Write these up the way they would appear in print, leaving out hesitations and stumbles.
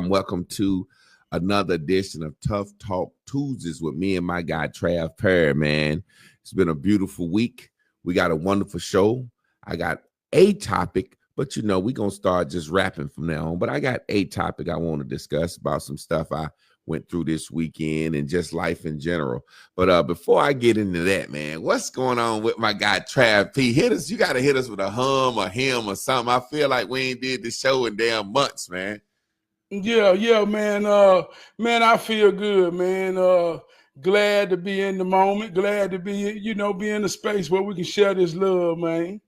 welcome to another edition of Tough Talk Tuesdays with me and my guy Trav Perry, man. It's been a beautiful week. We got a wonderful show. I got a topic, but we're going to start just rapping from now on. But I got a topic I want to discuss about some stuff I went through this weekend and just life in general. But before I get into that, man, what's going on with my guy Trav P? You got to hit us with a hum or him or something. I feel like we ain't did the show in damn months, man. Yeah, man. Man, I feel good, man. Glad to be in the moment. Glad to be, be in a space where we can share this love, man.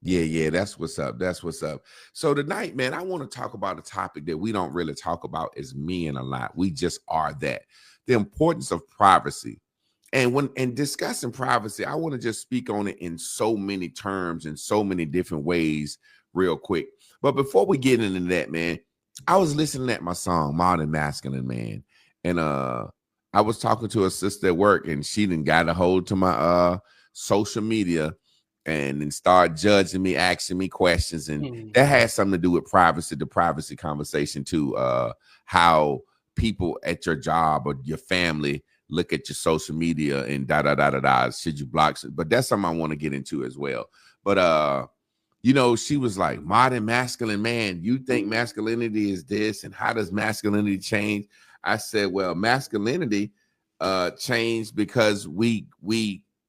Yeah, that's what's up. That's what's up. So tonight, man, I want to talk about a topic that we don't really talk about as men a lot. We just are that. The importance of privacy. And when discussing privacy, I want to just speak on it in so many terms, in so many different ways real quick. But before we get into that, man, I was listening at my song, Modern Masculine Man. And I was talking to a sister at work, and she done got a hold to my social media and then start judging me, asking me questions. And that has something to do with privacy, the privacy conversation too. How people at your job or your family look at your social media and da-da-da-da-da, should you block? But that's something I want to get into as well. But, she was like, modern masculine man, you think masculinity is this? And how does masculinity change? I said, well, masculinity changed because we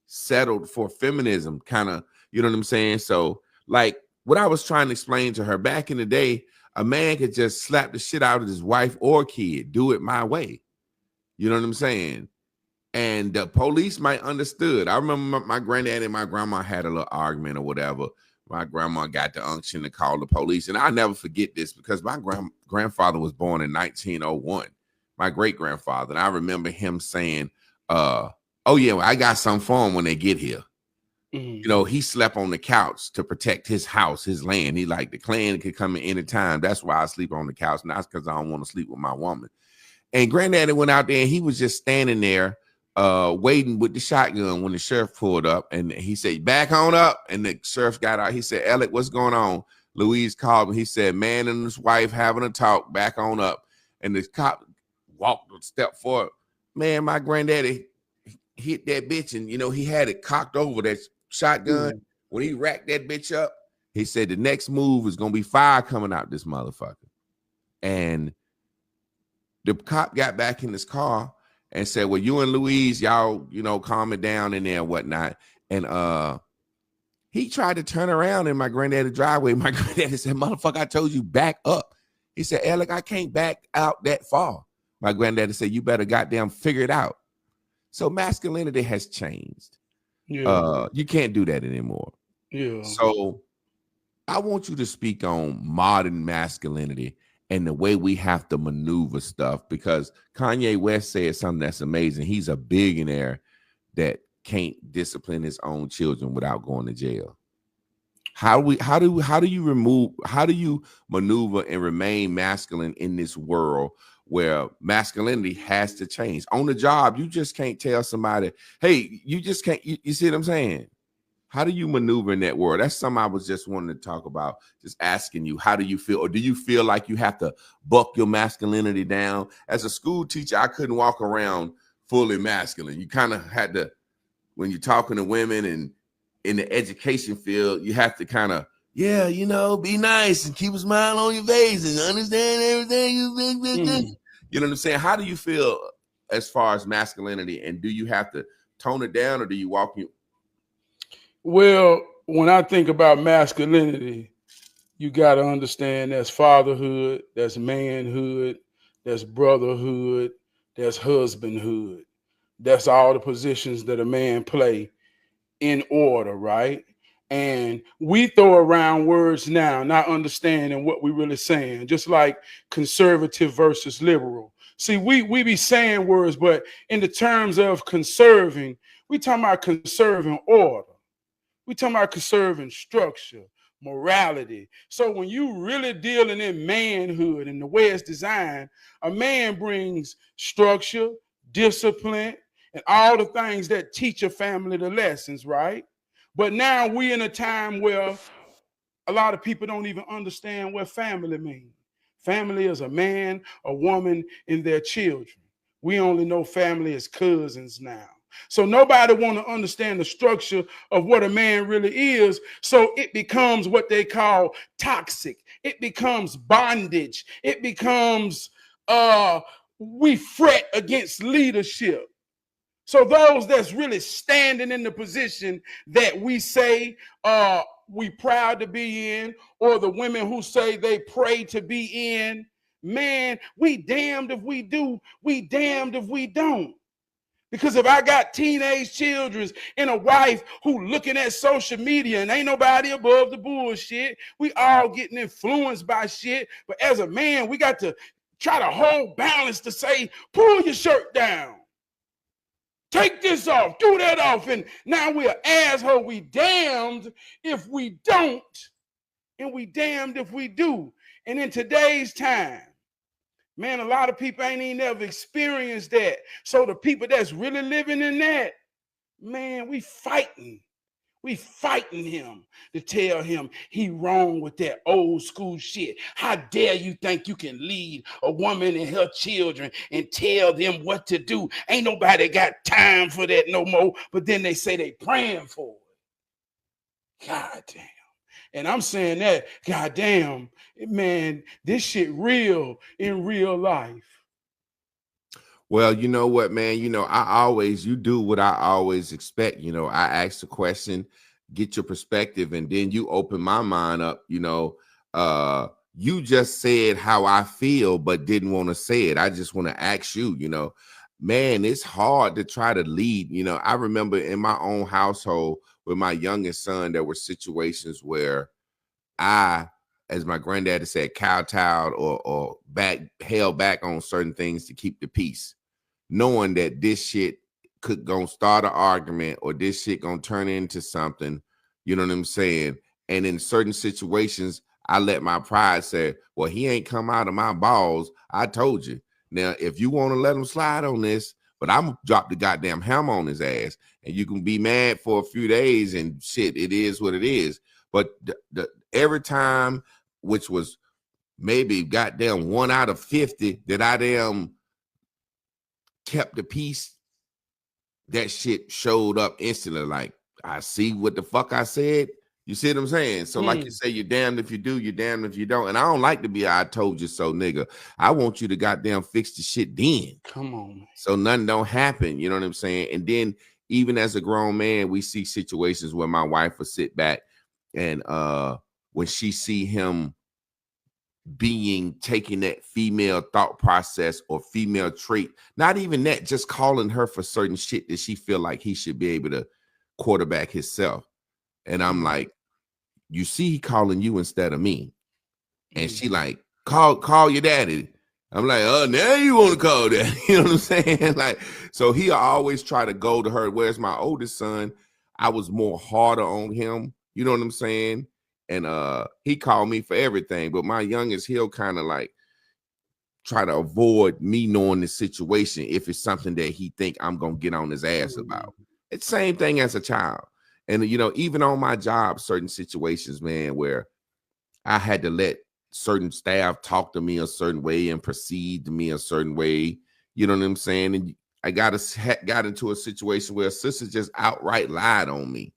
settled for feminism, kind of, you know what I'm saying? So like what I was trying to explain to her, back in the day, a man could just slap the shit out of his wife or kid, do it my way. You know what I'm saying? And the police might understood. I remember my granddad and my grandma had a little argument or whatever. My grandma got the unction to call the police. And I'll never forget this because my grandfather was born in 1901, my great-grandfather. And I remember him saying, oh, yeah, well, I got some for him when they get here. He slept on the couch to protect his house, his land. He like the Klan could come in any time. That's why I sleep on the couch. Not because I don't want to sleep with my woman. And granddaddy went out there and he was just standing there waiting with the shotgun when the sheriff pulled up. And he said, back on up. And the sheriff got out. He said, Elliot, what's going on? Louise called me. He said, man and his wife having a talk, back on up. And the cop walked a step forward. Man, my granddaddy hit that bitch, and he had it cocked over that shotgun. When he racked that bitch up, he said the next move is gonna be fire coming out this motherfucker. And the cop got back in his car and said, well, you and Louise, y'all, calm it down in there and whatnot. And he tried to turn around in my granddaddy's driveway. My granddaddy said, motherfucker, I told you back up. He said, Alec, I can't back out that far. My granddaddy said, you better goddamn figure it out. So masculinity has changed. Yeah. You can't do that anymore. Yeah. So I want you to speak on modern masculinity and the way we have to maneuver stuff, because Kanye West said something that's amazing. He's a billionaire that can't discipline his own children without going to jail. How do you maneuver and remain masculine in this world where masculinity has to change? On the job, you just can't tell somebody, hey, you just can't, you see what I'm saying? How do you maneuver in that world? That's something I was just wanting to talk about, just asking you, how do you feel? Or do you feel like you have to buck your masculinity down? As a school teacher, I couldn't walk around fully masculine. You kind of had to, when you're talking to women and in the education field, you have to kind of, be nice and keep a smile on your face and understand everything. You know what I'm saying? How do you feel as far as masculinity, and do you have to tone it down, or do you walk you? Well, when I think about masculinity, you got to understand that's fatherhood, that's manhood, that's brotherhood, that's husbandhood. That's all the positions that a man play in order, right? And we throw around words now, not understanding what we're really saying, just like conservative versus liberal. See, we be saying words, but in the terms of conserving, we talking about conserving order. We talking about conserving structure, morality. So when you really dealing in manhood and the way it's designed, a man brings structure, discipline, and all the things that teach a family the lessons, right? But now we in a time where a lot of people don't even understand what family means. Family is a man, a woman, and their children. We only know family as cousins now. So nobody want to understand the structure of what a man really is. So it becomes what they call toxic. It becomes bondage. It becomes we fret against leadership. So those that's really standing in the position that we say we proud to be in, or the women who say they pray to be in, man, we damned if we do, we damned if we don't. Because if I got teenage children and a wife who looking at social media and ain't nobody above the bullshit, we all getting influenced by shit. But as a man, we got to try to hold balance to say, pull your shirt down. Take this off, do that off. And now we're asshole. We damned if we don't, and we damned if we do. And in today's time, man, a lot of people ain't even ever experienced that. So the people that's really living in that, man, we fighting. We fighting him to tell him he wrong with that old school shit. How dare you think you can lead a woman and her children and tell them what to do? Ain't nobody got time for that no more. But then they say they praying for it. God damn. And I'm saying that, God damn, man, this shit real in real life. Well, you know what, man? You you do what I always expect. I ask the question, get your perspective, and then you open my mind up. You just said how I feel, but didn't want to say it. I just want to ask you, man, it's hard to try to lead. I remember in my own household with my youngest son, there were situations where I, as my granddaddy said, kowtowed or held back on certain things to keep the peace, knowing that this shit could gonna start an argument or this shit gonna turn into something, you know what I'm saying? And in certain situations, I let my pride say, well, he ain't come out of my balls. I told you. Now, if you want to let him slide on this, but I'm gonna drop the goddamn hammer on his ass, and you can be mad for a few days and shit, it is what it is. But every time, which was maybe goddamn 1 out of 50 that I damn kept the peace, that shit showed up instantly. Like, I see what the fuck I said. You see what I'm saying? So like you say, you're damned if you do, you're damned if you don't. And I don't like to be I told you so nigga. I want you to goddamn fix the shit then. Come on, man. So nothing don't happen. You know what I'm saying? And then even as a grown man, we see situations where my wife will sit back and when she see him taking that female thought process or female trait, not even that, just calling her for certain shit that she feel like he should be able to quarterback himself. And I'm like, you see, he calling you instead of me. And she like, call your daddy. I'm like, oh, now you want to call that. You know what I'm saying? Like, so he always try to go to her. Whereas my oldest son, I was more harder on him. You know what I'm saying? And he called me for everything. But my youngest, he'll kind of like try to avoid me knowing the situation if it's something that he think I'm going to get on his ass about. It's the same thing as a child. And, even on my job, certain situations, man, where I had to let certain staff talk to me a certain way and proceed to me a certain way. You know what I'm saying? And I got into a situation where a sister just outright lied on me.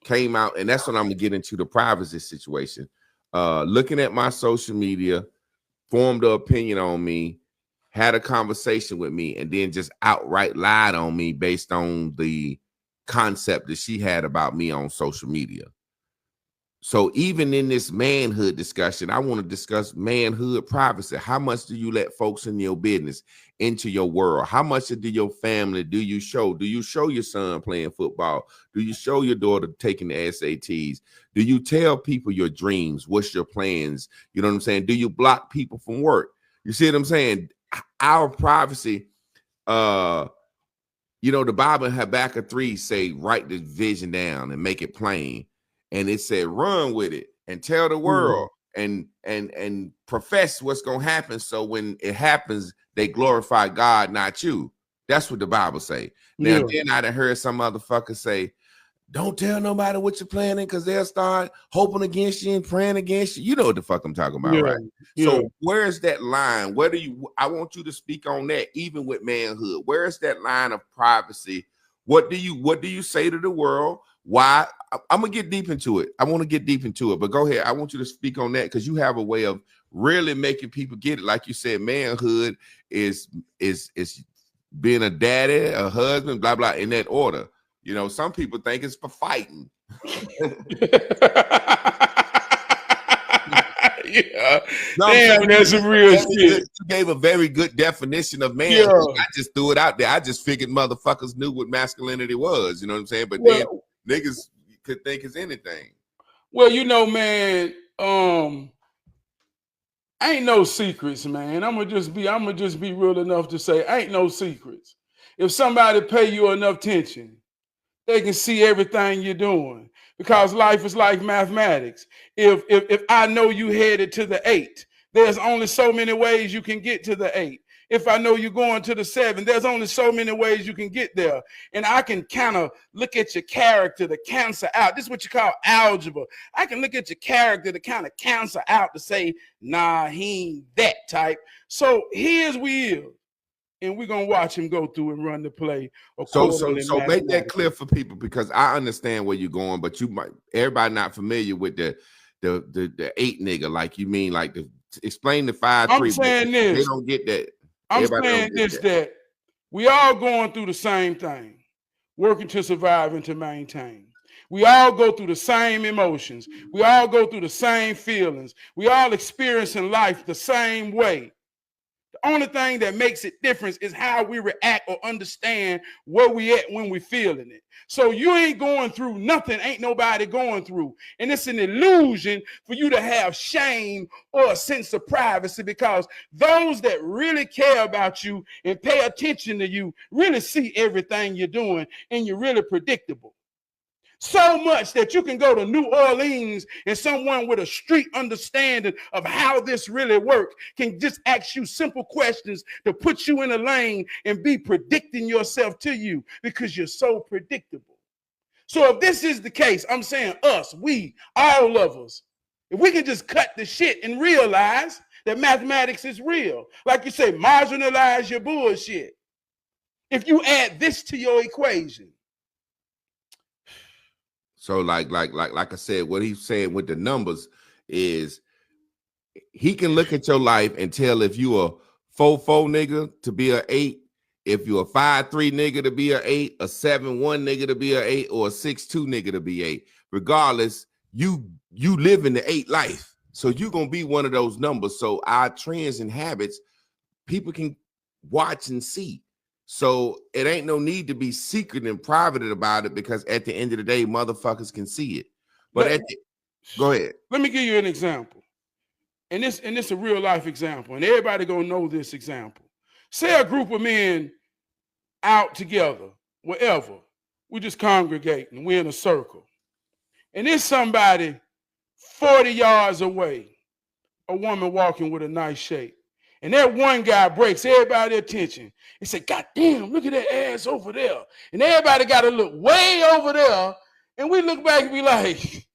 Came out, and that's when I'm going to get into the privacy situation. Looking at my social media, formed an opinion on me, had a conversation with me, and then just outright lied on me based on the concept that she had about me on social media. So even in this manhood discussion, I want to discuss manhood privacy. How much do you let folks in your business, into your world? How much do your family do you show? Do you show your son playing football? Do you show your daughter taking the SATs? Do you tell people your dreams? What's your plans? You know what I'm saying? Do you block people from work? You see what I'm saying? Our privacy, the Bible in Habakkuk 3 say, write the vision down and make it plain. And it said, run with it and tell the world and profess what's going to happen. So when it happens, they glorify God, not you. That's what the Bible say. Now, then I done heard some motherfucker say, Don't tell nobody what you're planning because they'll start hoping against you and praying against you. You know what the fuck I'm talking about, right? Yeah. So where's that line? Where do you? I want you to speak on that, even with manhood. Where's that line of privacy? What do you say to the world? Why? I'm gonna get deep into it. I want to get deep into it, but go ahead. I want you to speak on that because you have a way of really making people get it. Like you said, manhood is being a daddy, a husband, blah blah, in that order. You know, some people think it's for fighting. Yeah, no, damn, that's some real shit. You gave a very good definition of man. Yeah. I just threw it out there. I just figured motherfuckers knew what masculinity was. You know what I'm saying? But then niggas could think it's anything. Well, you know, man, ain't no secrets, man. I'm gonna just be real enough to say, ain't no secrets. If somebody pay you enough attention, they can see everything you're doing because life is like mathematics. If I know you headed to the 8, there's only so many ways you can get to the 8. If I know you're going to the 7, there's only so many ways you can get there. And I can kind of look at your character to cancel out. This is what you call algebra. I can look at your character to kind of cancel out to say, nah, he ain't that type. So here's we is. And we're gonna watch him go through and run the play. So make that clear for people because I understand where you're going, but everybody not familiar with the 8 nigga. Like you mean like explain the 5-3. I'm saying this. They don't get that. I'm saying this that we all going through the same thing, working to survive and to maintain. We all go through the same emotions. We all go through the same feelings. We all experiencing life the same way. The only thing that makes it different is how we react or understand where we at when we feeling it. So you ain't going through nothing, ain't nobody going through. And it's an illusion for you to have shame or a sense of privacy because those that really care about you and pay attention to you really see everything you're doing and you're really predictable. So much that you can go to New Orleans and someone with a street understanding of how this really works can just ask you simple questions to put you in a lane and be predicting yourself to you because you're so predictable. So if this is the case, I'm saying us, we, all of us, if we can just cut the shit and realize that mathematics is real, like you say, marginalize your bullshit. If you add this to your equation, so like I said, what he's saying with the numbers is he can look at your life and tell if you a 4-4 nigga to be a 8, if you a 5-3 nigga to be a 8, a 7-1 nigga to be a 8, or a 6-2 nigga to be 8. Regardless, you live in the 8 life. So you're gonna be one of those numbers. So our trends and habits, people can watch and see. So it ain't no need to be secret and private about it because at the end of the day, motherfuckers can see it. But go ahead. Let me give you an example. And this a real life example. And everybody gonna know this example. Say a group of men out together, wherever. We just congregating. We're in a circle. And there's somebody 40 yards away, a woman walking with a nice shape. And that one guy breaks everybody's attention. He said, God damn, look at that ass over there. And everybody got to look way over there. And we look back and be like,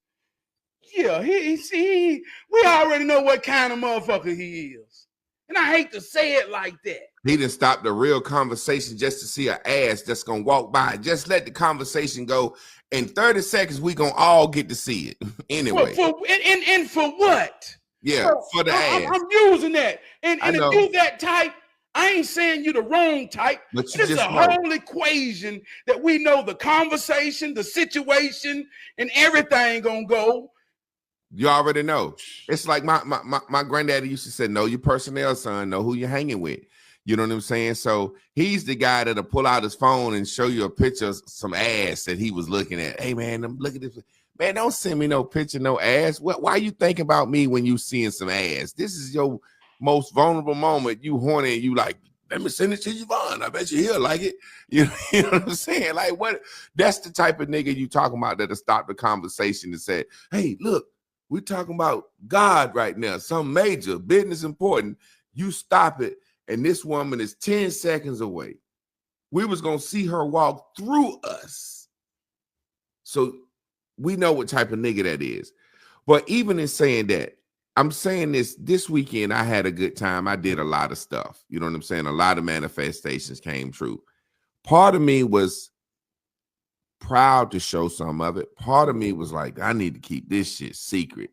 yeah, we already know what kind of motherfucker he is. And I hate to say it like that. He didn't stop the real conversation just to see an ass that's going to walk by. Just let the conversation go. In 30 seconds, we going to all get to see it. Anyway. And for what? Yeah, for the ass. I'm using that. And if you that type, I ain't saying you the wrong type. But it's a whole equation that we know the conversation, the situation, and everything gonna go. You already know. It's like my granddaddy used to say, know your personnel, son. Know who you're hanging with. You know what I'm saying? So he's the guy that'll pull out his phone and show you a picture of some ass that he was looking at. Hey, man, look at this. Man, don't send me no picture, no ass. Why you thinking about me when you seeing some ass? This is your most vulnerable moment. You horny and you like, let me send it to Yvonne. I bet you he'll like it. You know what I'm saying? Like what? That's the type of nigga you talking about that'll stop the conversation and say, hey, look, we're talking about God right now. Some major business important. You stop it. And this woman is 10 seconds away. We was going to see her walk through us. So we know what type of nigga that is. But even in saying that, I'm saying this weekend, I had a good time. I did a lot of stuff. You know what I'm saying? A lot of manifestations came true. Part of me was proud to show some of it. Part of me was like, I need to keep this shit secret.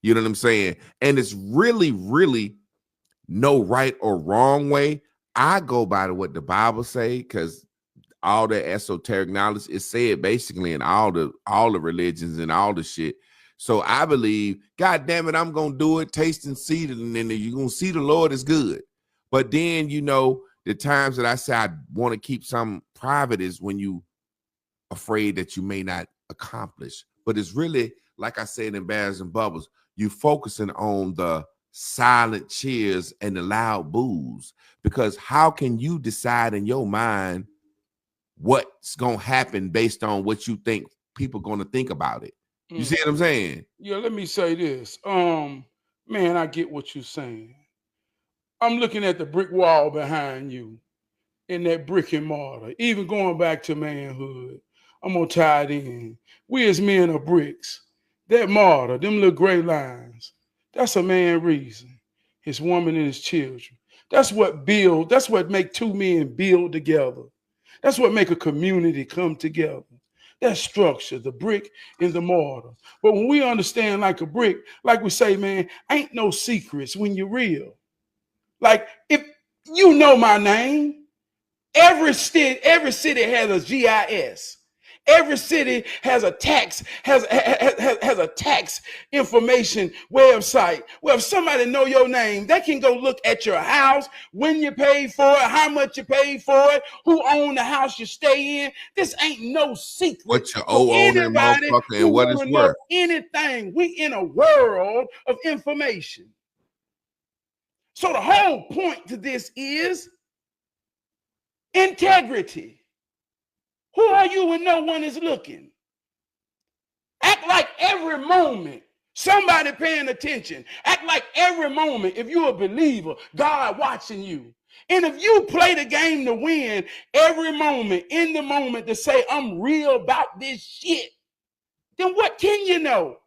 You know what I'm saying? And it's really, really no right or wrong way. I go by what the Bible say, because all that esoteric knowledge is said basically in all the religions and all the shit. So I believe, God damn it, I'm gonna do it, taste and see it, and then you're gonna see the Lord is good. But then, you know, the times that I say I want to keep some private is when you afraid that you may not accomplish. But it's really, like I said in Bears and Bubbles, you focusing on the silent cheers and the loud boos. Because how can you decide in your mind what's gonna happen based on what you think people gonna think about it? You see what I'm saying? Yeah, let me say this. Man, I get what you're saying. I'm looking at the brick wall behind you in that brick and mortar. Even going back to manhood, I'm gonna tie it in. We as men are bricks. That mortar, them little gray lines, that's a man reason. His woman and his children. That's what build. That's what make two men build together. That's what make a community come together. That structure, the brick and the mortar. But when we understand like a brick, like we say, man, ain't no secrets when you're real. Like if you know my name, every city has a GIS. Every city has a tax information website. Well, if somebody know your name, they can go look at your house, when you paid for it, how much you paid for it, who owned the house you stay in. This ain't no secret What you for owe on that anybody motherfucker who and what it's want to know worth. anything. We in a world of information. So the whole point to this is integrity. Who are you when no one is looking? Act like every moment somebody paying attention. Act like every moment, if you're a believer, God watching you. And if you play the game to win every moment, in the moment to say, I'm real about this shit, then what can you know?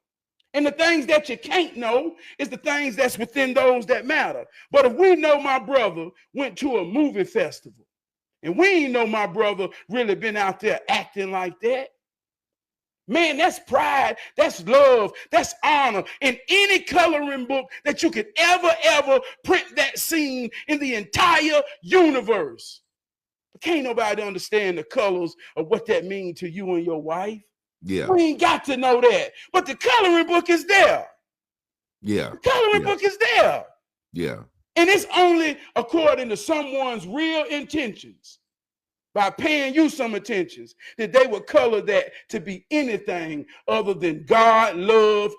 And the things that you can't know is the things that's within those that matter. But if we know my brother went to a movie festival, and we ain't know my brother really been out there acting like that, man, that's pride, that's love, that's honor. In any coloring book that you could ever print that scene in the entire universe. But can't nobody understand the colors of what that means to you and your wife. Yeah. We ain't got to know that. But the coloring book is there. Yeah. The coloring book is there. Yeah. And it's only according to someone's real intentions, by paying you some attentions, that they would color that to be anything other than God, love,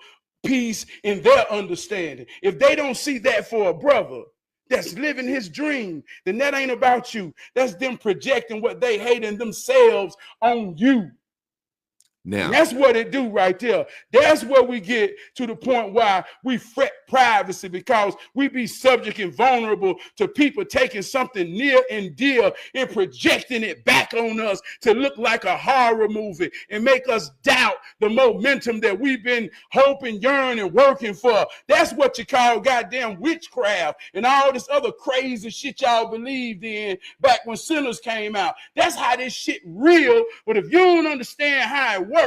peace, and their understanding. If they don't see that for a brother that's living his dream, then that ain't about you. That's them projecting what they hate in themselves on you. Now, and that's what it do right there. That's where we get to the point why we fret privacy, because we be subject and vulnerable to people taking something near and dear and projecting it back on us to look like a horror movie and make us doubt the momentum that we've been hoping, yearning, working for. That's what you call goddamn witchcraft and all this other crazy shit y'all believed in back when sinners came out. That's how this shit real. But if you don't understand how it works,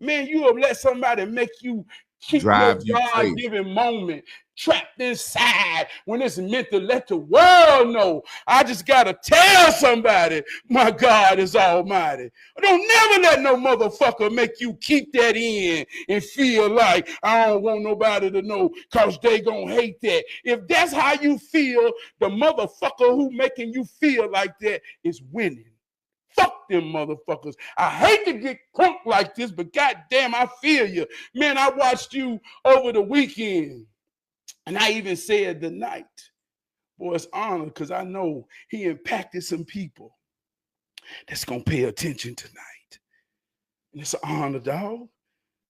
man, you will let somebody make you keep your drive you crazy. God-given moment trapped inside when it's meant to let the world know. I just got to tell somebody my God is almighty. Don't never let no motherfucker make you keep that in and feel like I don't want nobody to know because they gonna hate that. If that's how you feel, the motherfucker who making you feel like that is winning. Fuck them motherfuckers. I hate to get crunk like this, but goddamn, I feel you. Man, I watched you over the weekend, and I even said the night. Boy, it's honor because I know he impacted some people that's going to pay attention tonight. And it's an honor, dog.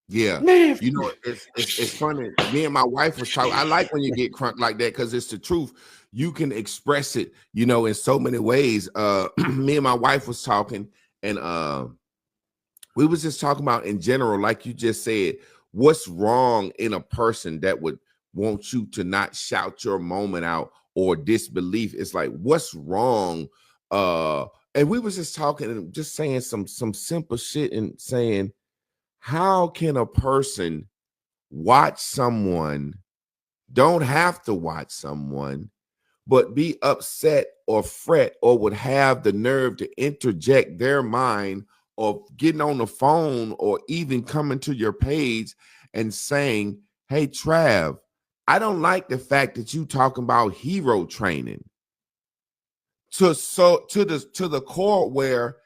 Yeah. Man, You know, it's funny. Me and my wife was talking. I like when you get crunk like that because it's the truth. You can express it, you know, in so many ways. Me and my wife was talking, and We was just talking about in general, like you just said, what's wrong in a person that would want you to not shout your moment out or disbelief. It's like, what's wrong? And we was just talking and just saying some simple shit and saying, how can a person watch someone, don't have to watch someone, but be upset or fret or would have the nerve to interject their mind of getting on the phone or even coming to your page and saying, hey, Trav, I don't like the fact that you talking about hero training to the core where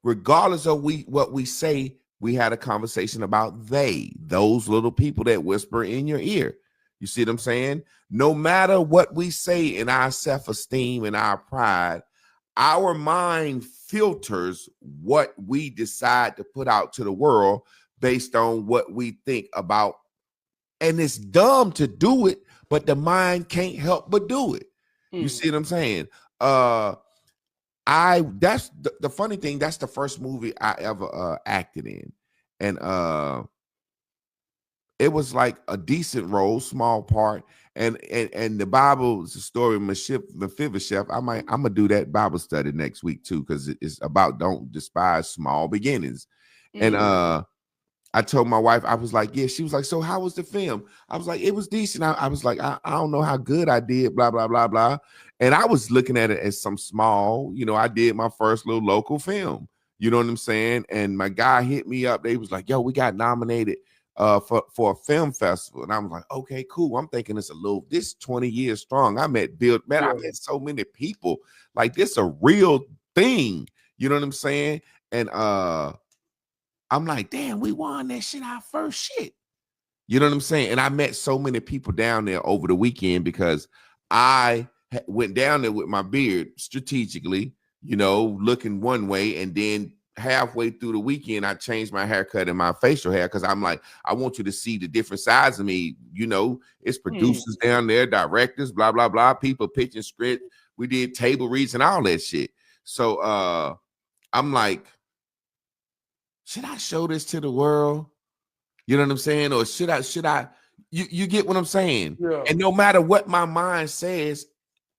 regardless of what we say, we had a conversation about those little people that whisper in your ear. You see what I'm saying? No matter what we say in our self-esteem and our pride, our mind filters what we decide to put out to the world based on what we think about. And it's dumb to do it, but the mind can't help but do it. You see what I'm saying? That's the funny thing, that's the first movie I ever acted in. And it was like a decent role, small part. And the Bible is a story of Mephibosheth. I'm gonna do that Bible study next week too, because it's about don't despise small beginnings. And I told my wife, I was like, yeah. She was like, so how was the film? I was like, it was decent. I was like, I don't know how good I did, blah, blah, blah, blah. And I was looking at it as some small, I did my first little local film. You know what I'm saying? And my guy hit me up. They was like, yo, we got nominated for a film festival. And I was like, okay, cool. I'm thinking this 20 years strong. I met Bill, man, I met so many people. Like, this a real thing. You know what I'm saying? And I'm like, damn, we won that shit, our first shit. You know what I'm saying? And I met so many people down there over the weekend because I went down there with my beard strategically, looking one way. And then halfway through the weekend, I changed my haircut and my facial hair because I'm like, I want you to see the different sides of me. It's producers down there, directors, blah, blah, blah, people pitching script. We did table reads and all that shit. So I'm like, should I show this to the world? You know what I'm saying? Or should I, you get what I'm saying? Yeah. And no matter what my mind says,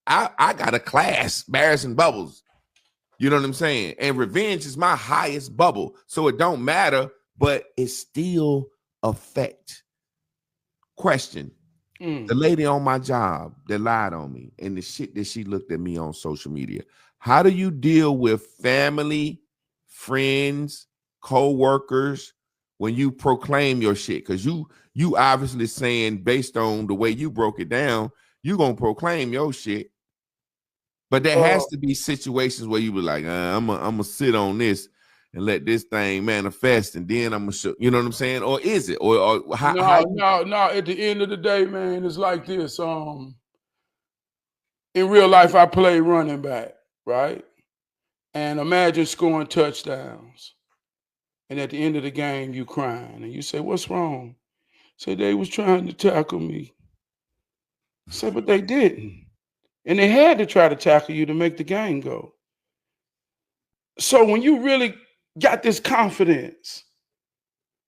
I got a class, Bears and Bubbles. You know what I'm saying? And revenge is my highest bubble. So it don't matter, but it still affect. Question. The lady on my job that lied on me and the shit that she looked at me on social media. How do you deal with family, friends, co-workers when you proclaim your shit? Because you obviously saying, based on the way you broke it down, you gonna proclaim your shit. But there has to be situations where you be like, I'm gonna sit on this and let this thing manifest, and then I'm gonna show, you know what I'm saying? Or is it? Or how? No. At the end of the day, man, it's like this. In real life, I play running back, right? And imagine scoring touchdowns. And at the end of the game, you crying. And you say, what's wrong? Say, they was trying to tackle me. Say, but they didn't. And they had to try to tackle you to make the game go. So when you really got this confidence,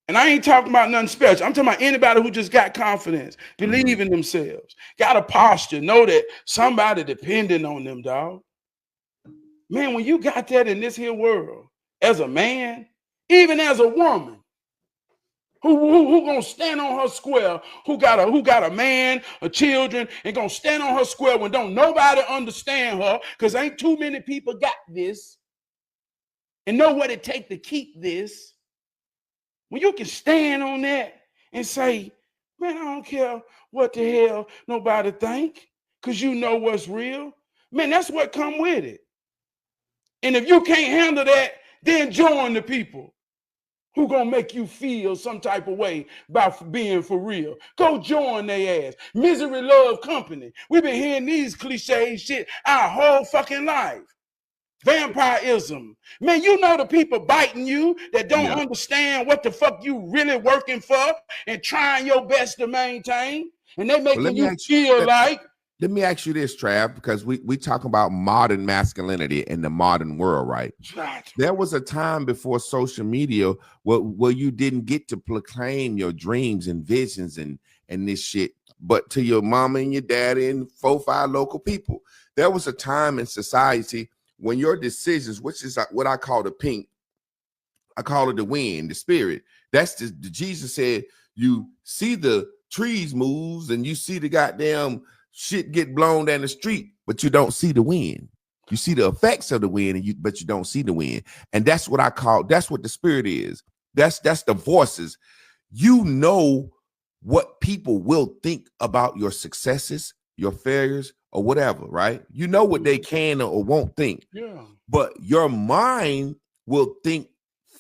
and I ain't talking about nothing special. I'm talking about anybody who just got confidence, believe in themselves, got a posture, know that somebody depending on them, dog. Man, when you got that in this here world, as a man, even as a woman, who gonna stand on her square, who got a man, a children, and gonna stand on her square when don't nobody understand her, because ain't too many people got this and know what it take to keep this. When you can stand on that and say, man, I don't care what the hell nobody think, because you know what's real. Man, that's what come with it. And if you can't handle that, then join the people who gonna make you feel some type of way about being for real. Go join their ass. Misery love company. We've been hearing these cliche shit our whole fucking life. Vampirism. Man, you know the people biting you that don't understand what the fuck you really working for and trying your best to maintain. And they making you feel like Let me ask you this, Trav, because we talk about modern masculinity in the modern world, right? There was a time before social media where you didn't get to proclaim your dreams and visions and this shit, but to your mama and your daddy and 4-5 local people. There was a time in society when your decisions, which is what I call the pink, I call it the wind, the spirit. That's the Jesus said, you see the trees moves and you see the goddamn shit get blown down the street, but you don't see the wind. You see the effects of the wind, but you don't see the wind. And that's what I call, that's what the spirit is. That's the voices. You know what people will think about your successes, your failures, or whatever, right? You know what they can or won't think. Yeah. But your mind will think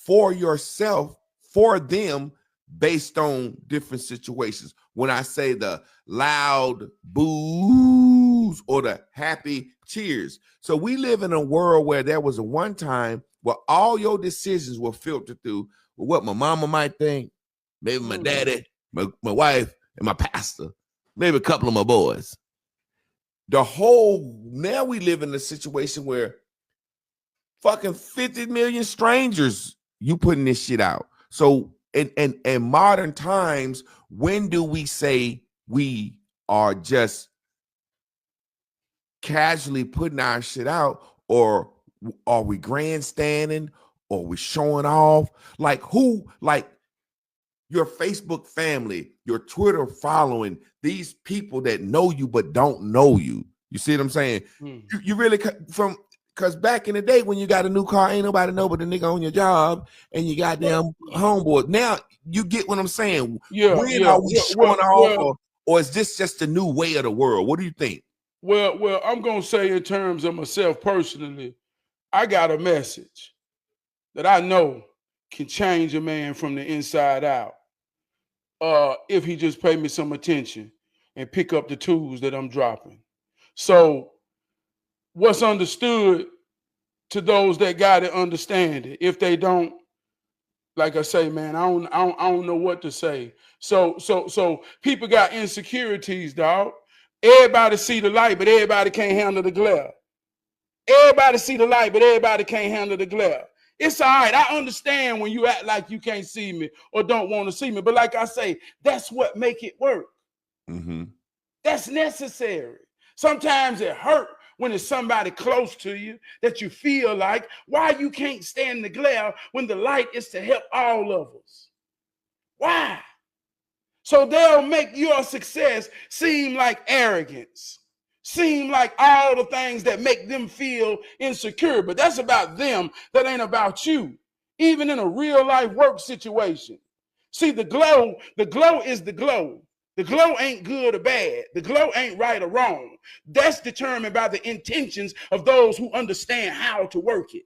for yourself, for them, based on different situations. When I say the loud boos or the happy cheers. So we live in a world where there was a one time where all your decisions were filtered through what my mama might think, maybe my daddy, my wife, and my pastor, maybe a couple of my boys. Now we live in a situation where fucking 50 million strangers, you putting this shit out. So in modern times, when do we say we are just casually putting our shit out, or are we grandstanding, or we showing off? Like who, like your Facebook family, your Twitter following, these people that know you but don't know you. You see what I'm saying? You really because back in the day when you got a new car, ain't nobody know but the nigga on your job and you goddamn homeboy. Now you get what I'm saying. When are we showing off, or is this just a new way of the world? What do you think? Well, I'm gonna say in terms of myself personally, I got a message that I know can change a man from the inside out. If he just pay me some attention and pick up the tools that I'm dropping. So what's understood to those that got it understand it. If they don't, like I say, man, I don't know what to say. So people got insecurities, dog. Everybody see the light, but everybody can't handle the glare. Everybody see the light, but everybody can't handle the glare. It's all right. I understand when you act like you can't see me or don't want to see me. But like I say, that's what make it work. Mm-hmm. That's necessary. Sometimes it hurt when it's somebody close to you that you feel like, why you can't stand the glare when the light is to help all of us? Why? So they'll make your success seem like arrogance, seem like all the things that make them feel insecure. But that's about them. That ain't about you. Even in a real life work situation. See, the glow is the glow. The glow ain't good or bad. The glow ain't right or wrong. That's determined by the intentions of those who understand how to work it.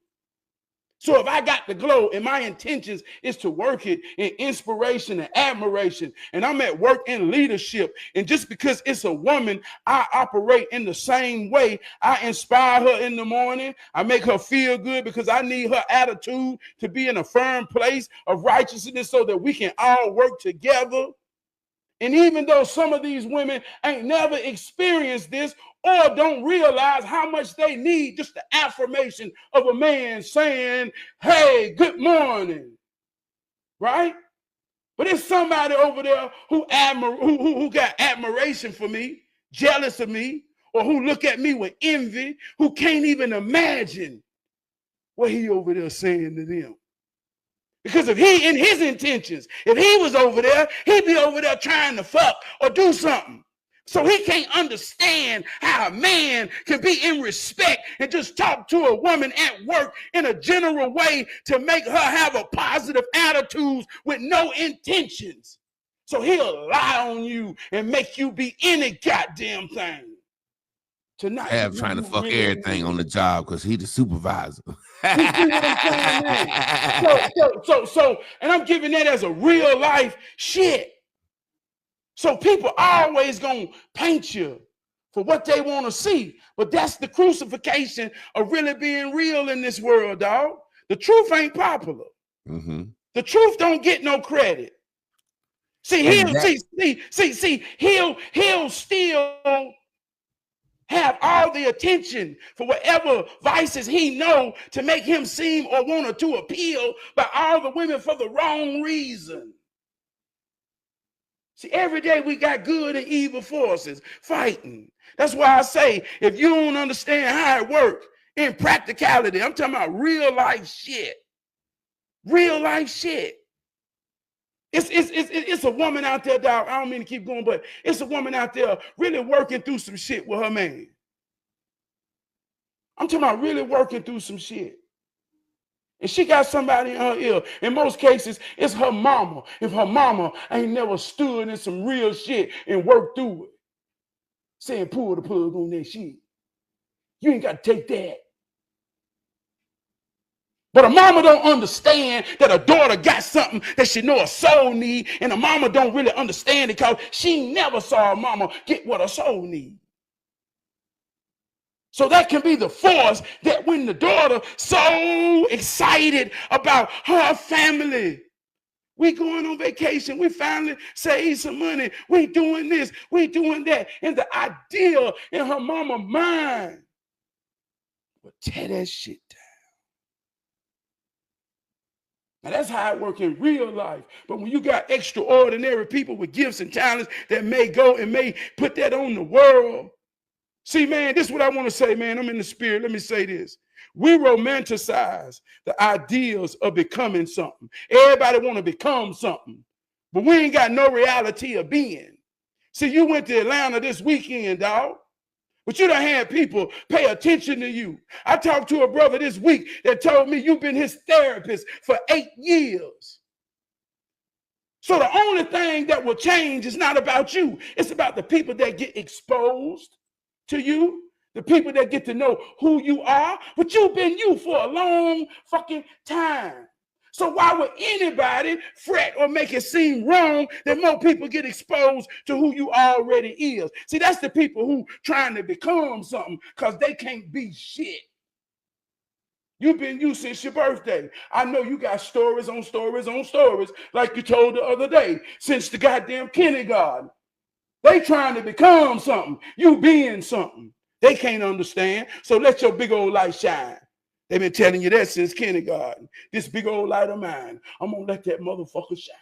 So if I got the glow and my intentions is to work it in inspiration and admiration, and I'm at work in leadership, and just because it's a woman, I operate in the same way. I inspire her in the morning. I make her feel good because I need her attitude to be in a firm place of righteousness so that we can all work together. And even though some of these women ain't never experienced this or don't realize how much they need just the affirmation of a man saying, hey, good morning, right? But it's somebody over there who got admiration for me, jealous of me, or who look at me with envy, who can't even imagine what he over there saying to them. Because if he, in his intentions, if he was over there, he'd be over there trying to fuck or do something. So he can't understand how a man can be in respect and just talk to a woman at work in a general way to make her have a positive attitude with no intentions. So he'll lie on you and make you be any goddamn thing. Tonight, Have trying to fuck really everything on the job because he the supervisor. You see what I'm saying, man? So, and I'm giving that as a real life shit. So people always gonna paint you for what they want to see, but that's the crucifixion of really being real in this world, dog. The truth ain't popular. Mm-hmm. The truth don't get no credit. See, he'll still have all the attention for whatever vices he know to make him seem or want to appeal by all the women for the wrong reason. See, every day we got good and evil forces fighting. That's why I say, if you don't understand how it works in practicality, I'm talking about real life shit. Real life shit. It's a woman out there, dog. I don't mean to keep going, but it's a woman out there really working through some shit with her man. I'm talking about really working through some shit. And she got somebody in her ear. In most cases, it's her mama. If her mama ain't never stood in some real shit and worked through it, saying pull the plug on that shit. You ain't got to take that. But a mama don't understand that a daughter got something that she know a soul need, and a mama don't really understand it because she never saw a mama get what a soul need. So that can be the force that when the daughter so excited about her family, we going on vacation, we finally save some money, we doing this, we doing that, and the idea in her mama mind will tear that shit down. Now that's how it works in real life. But when you got extraordinary people with gifts and talents that may go and may put that on the world. See, man, this is what I want to say, man. I'm in the spirit. Let me say this. We romanticize the ideals of becoming something. Everybody want to become something. But we ain't got no reality of being. See, you went to Atlanta this weekend, dog. But you done had people pay attention to you. I talked to a brother this week that told me you've been his therapist for 8 years. So the only thing that will change is not about you. It's about the people that get exposed to you, the people that get to know who you are. But you've been you for a long fucking time. So why would anybody fret or make it seem wrong that more people get exposed to who you already is? See, that's the people who trying to become something because they can't be shit. You've been you since your birthday. I know you got stories on stories on stories, like you told the other day, since the goddamn kindergarten. They trying to become something. You being something. They can't understand. So let your big old light shine. They've been telling you that since kindergarten. This big old light of mine, I'm going to let that motherfucker shine.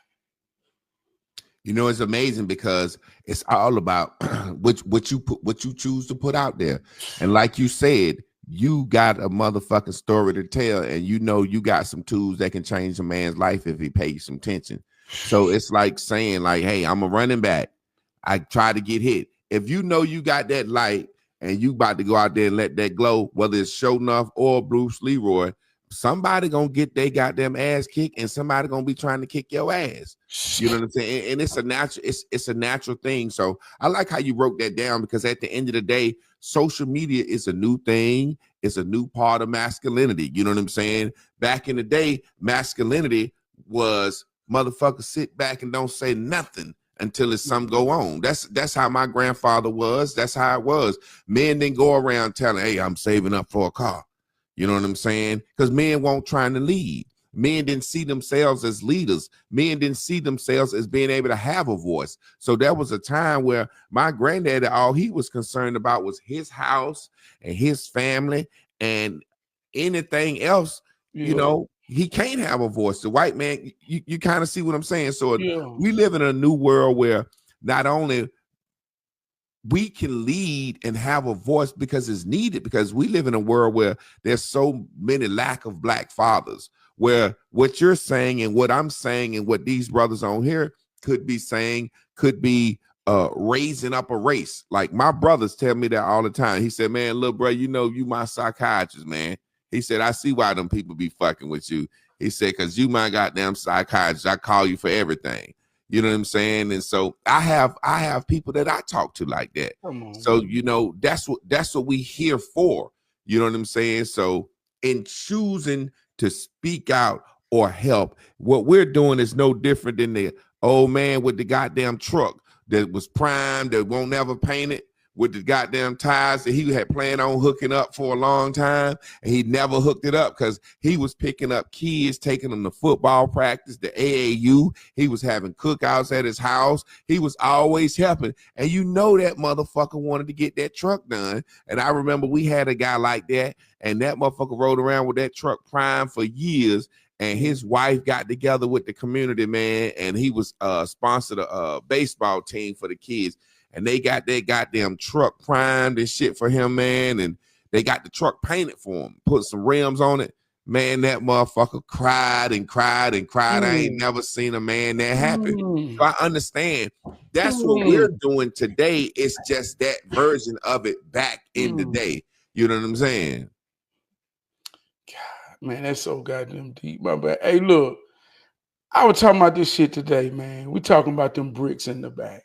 You know, it's amazing because it's all about what you choose to put out there. And like you said, you got a motherfucking story to tell, and you know you got some tools that can change a man's life if he pays some attention. So it's like saying, like, hey, I'm a running back. I try to get hit. If you know you got that light and you about to go out there and let that glow, whether it's Show Enough or Bruce Leroy, somebody gonna get their goddamn ass kicked, and somebody gonna be trying to kick your ass. You know what I'm saying? And it's a natural, it's a natural thing. So I like how you wrote that down, because at the end of the day, social media is a new thing. It's a new part of masculinity. You know what I'm saying? Back in the day, masculinity was motherfuckers sit back and don't say nothing until it's something go on. That's how my grandfather was. That's how it was. Men didn't go around telling, hey, I'm saving up for a car. You know what I'm saying? Because men won't trying to lead. Men didn't see themselves as leaders. Men didn't see themselves as being able to have a voice. So there was a time where my granddaddy, all he was concerned about was his house and his family, and anything else, you know, he can't have a voice. The white man, you kind of see what I'm saying? So we live in a new world where not only we can lead and have a voice because it's needed, because we live in a world where there's so many lack of black fathers, where what you're saying and what I'm saying and what these brothers on here could be saying could be raising up a race. Like my brothers tell me that all the time. He said, man, little bro, you know, you my psychiatrist, man. He said, I see why them people be fucking with you. He said, because you my goddamn psychiatrist. I call you for everything. You know what I'm saying? And so I have people that I talk to like that. So, you know, that's what we here for. You know what I'm saying? So in choosing to speak out or help, what we're doing is no different than the old man with the goddamn truck that was primed, that won't ever paint it. with the goddamn ties that he had planned on hooking up for a long time, and he never hooked it up because he was picking up kids, taking them to football practice, the AAU. He was having cookouts at his house. He was always helping, and you know that motherfucker wanted to get that truck done. And I remember we had a guy like that, and that motherfucker rode around with that truck prime for years. And his wife got together with the community, man, and he was sponsored a baseball team for the kids. And they got their goddamn truck primed and shit for him, man. And they got the truck painted for him, put some rims on it. Man, that motherfucker cried and cried and cried. I ain't never seen a man that happy. So I understand that's what we're doing today. It's just that version of it back in the day. You know what I'm saying? Man, that's so goddamn deep, my bad. Hey, look, I was talking about this shit today, man. We talking about them bricks in the back.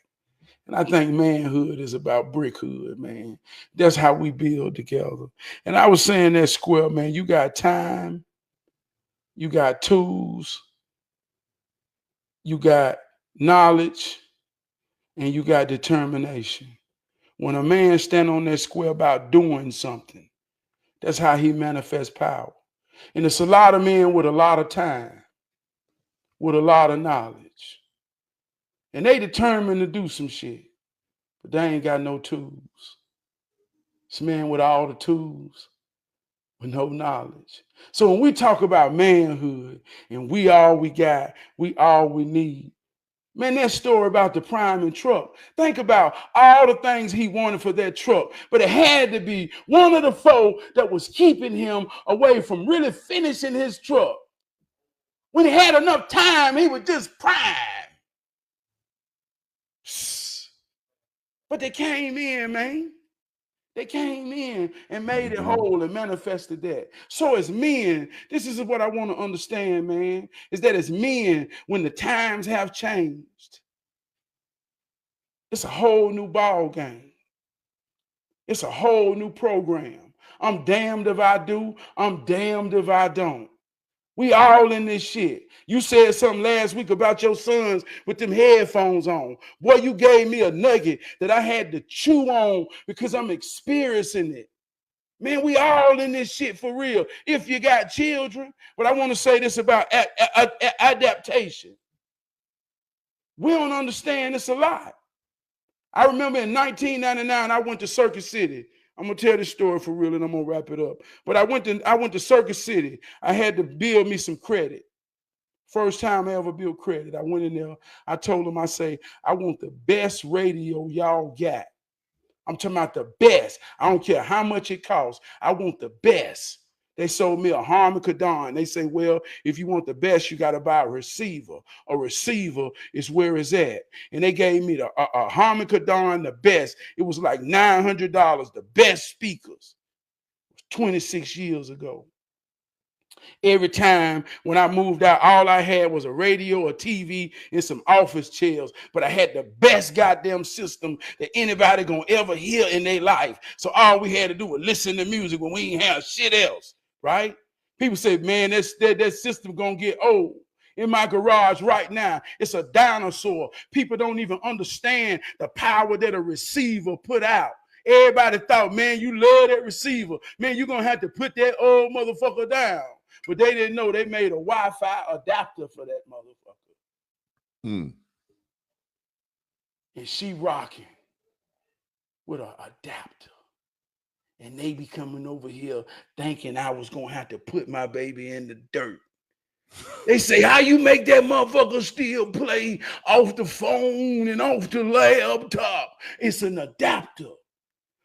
And I think manhood is about brickhood, man. That's how we build together. And I was saying that square, man, you got time, you got tools, you got knowledge, and you got determination. When a man stand on that square about doing something, that's how he manifests power. And it's a lot of men with a lot of time, with a lot of knowledge. And they determined to do some shit, but they ain't got no tools. It's men with all the tools, with no knowledge. So when we talk about manhood and we all we got, we all we need, man, that story about the priming truck, think about all the things he wanted for that truck, but it had to be one of the four that was keeping him away from really finishing his truck. When he had enough time, he would just prime. But they came in, man. They came in and made it whole and manifested that. So as men, this is what I want to understand, man, is that as men, when the times have changed, it's a whole new ball game. It's a whole new program. I'm damned if I do. I'm damned if I don't. We all in this shit. You said something last week about your sons with them headphones on. Boy, you gave me a nugget that I had to chew on because I'm experiencing it. Man, we all in this shit for real. If you got children, but I want to say this about adaptation. We don't understand this a lot. I remember in 1999, I went to Circuit City. I'm gonna tell this story for real, and I'm gonna wrap it up. But I went to Circuit City. I had to build me some credit. First time I ever built credit. I went in there. I told them, I say, I want the best radio y'all got. I'm talking about the best. I don't care how much it costs. I want the best. They sold me a harmonica Dawn. They say, well, if you want the best, you got to buy a receiver. A receiver is where it's at. And they gave me a harmonica Dawn, the best. It was like $900, the best speakers. 26 years ago. Every time when I moved out, all I had was a radio, a TV, and some office chairs. But I had the best goddamn system that anybody gonna ever hear in their life. So all we had to do was listen to music when we didn't have shit else, right? People say, man, that system gonna get old. In my garage right now, it's a dinosaur. People don't even understand the power that a receiver put out. Everybody thought, man, you love that receiver. Man, you're gonna have to put that old motherfucker down. But they didn't know they made a Wi-Fi adapter for that motherfucker. And she rocking with an adapter. And they be coming over here thinking I was going to have to put my baby in the dirt. They say, how you make that motherfucker still play off the phone and off the laptop? It's an adapter.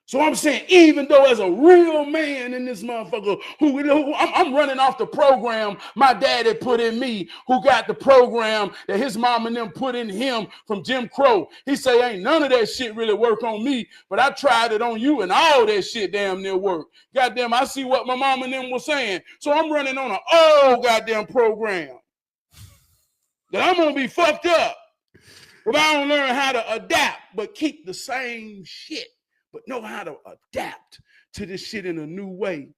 So I'm saying, even though as a real man in this motherfucker, who I'm running off the program my daddy put in me, who got the program that his mom and them put in him from Jim Crow. He say, ain't none of that shit really work on me, but I tried it on you and all that shit damn near work. Goddamn, I see what my mom and them was saying. So I'm running on an old goddamn program that I'm going to be fucked up if I don't learn how to adapt, but keep the same shit. But know how to adapt to this shit in a new way.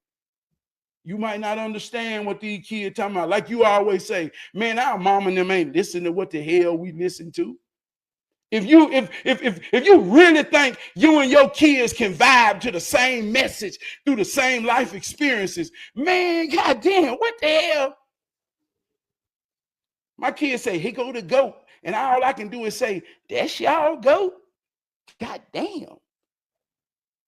You might not understand what these kids talking about. Like you always say, man, our mom and them ain't listening to what the hell we listen to. If you really think you and your kids can vibe to the same message through the same life experiences, man, goddamn, what the hell? My kids say, "Here go the goat," and all I can do is say, "That's y'all goat." Goddamn.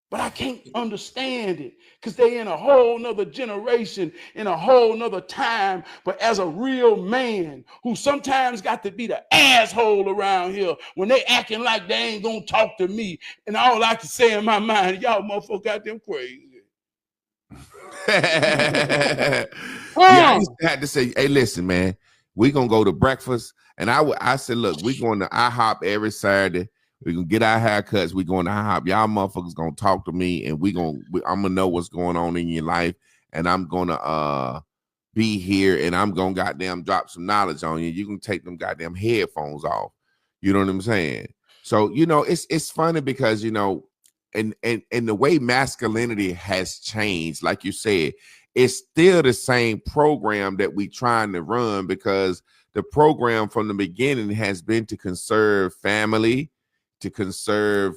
But I can't understand it because they in a whole nother generation, in a whole nother time. But as a real man who sometimes got to be the asshole around here when they acting like they ain't gonna talk to me, and all I can say in my mind, y'all motherfucker got them crazy. Yeah, I used to have to say, "Hey, listen, man, we gonna go to breakfast," and I said, "Look, we going to IHOP every Saturday. We gonna get our haircuts. We going to IHOP. Y'all motherfuckers gonna talk to me, and I'm gonna know what's going on in your life, and I'm gonna be here, and I'm gonna goddamn drop some knowledge on you. You can take them goddamn headphones off. You know what I'm saying? So it's funny because and the way masculinity has changed, like you said, it's still the same program that we trying to run because the program from the beginning has been to conserve family, to conserve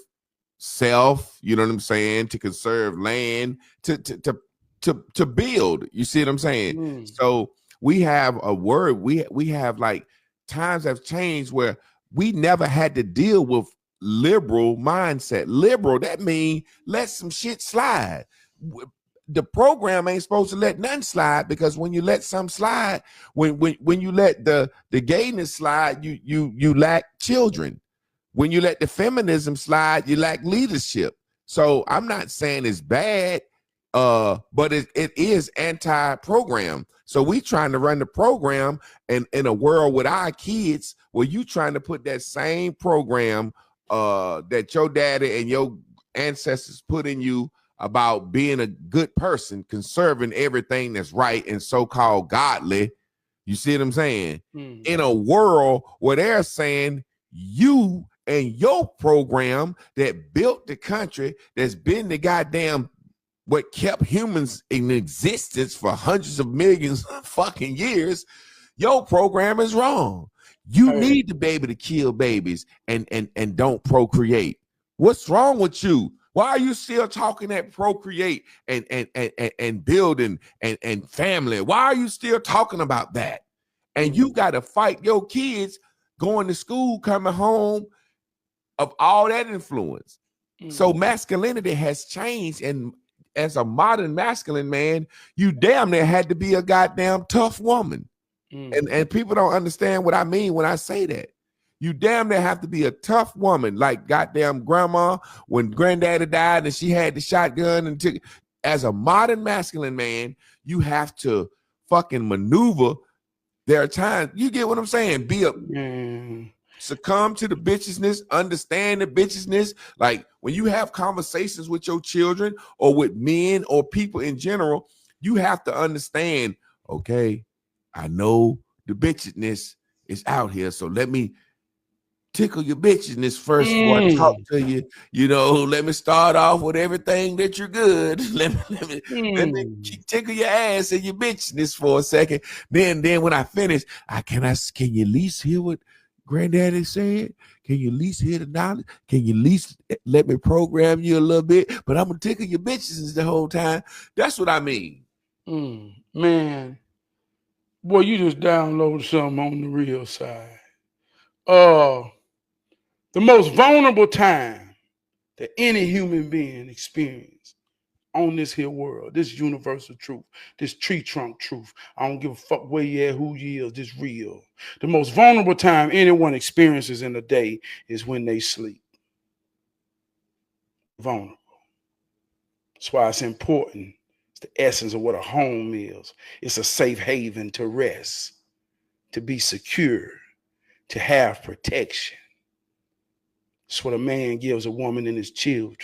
self, you know what I'm saying, to conserve land, to build. You see what I'm saying? So we have a word, we have like times have changed where we never had to deal with liberal mindset. Liberal, that means let some shit slide. The program ain't supposed to let nothing slide because when you let some slide, when you let the gayness slide, you lack children. When you let the feminism slide, you lack leadership. So I'm not saying it's bad, but it is anti-program. So we trying to run the program in a world with our kids where you trying to put that same program that your daddy and your ancestors put in you about being a good person, conserving everything that's right and so-called godly. You see what I'm saying? In a world where they're saying you and your program that built the country, that's been the goddamn what kept humans in existence for hundreds of millions of fucking years, your program is wrong. You need to be able to kill babies and don't procreate. What's wrong with you? Why are you still talking that procreate and building and family? Why are you still talking about that? And you got to fight your kids going to school, coming home of all that influence. So masculinity has changed, and as a modern masculine man, you damn near had to be a goddamn tough woman. And people don't understand what I mean when I say that. You damn near have to be a tough woman, like goddamn grandma when granddaddy died and she had the shotgun and took. As a modern masculine man, you have to fucking maneuver. There are times, you get what I'm saying? Succumb to the bitchisness, understand the bitchisness. Like when you have conversations with your children or with men or people in general, you have to understand, okay, I know the bitchisness is out here, so let me tickle your bitchisness first before I talk to you. Let me start off with everything that you're good. Let me tickle your ass and your bitchisness for a second. Then when I finish, can you at least hear what Granddaddy said? Can you at least hear the knowledge? Can you at least let me program you a little bit? But I'm gonna tickle your bitches the whole time. That's what I mean. Man, boy, you just downloaded something on the real side. The most vulnerable time that any human being experience on this here world, this universal truth, this tree trunk truth. I don't give a fuck where you at, who you is, this real. The most vulnerable time anyone experiences in a day is when they sleep. Vulnerable. That's why it's important. It's the essence of what a home is. It's a safe haven to rest, to be secure, to have protection. It's what a man gives a woman and his children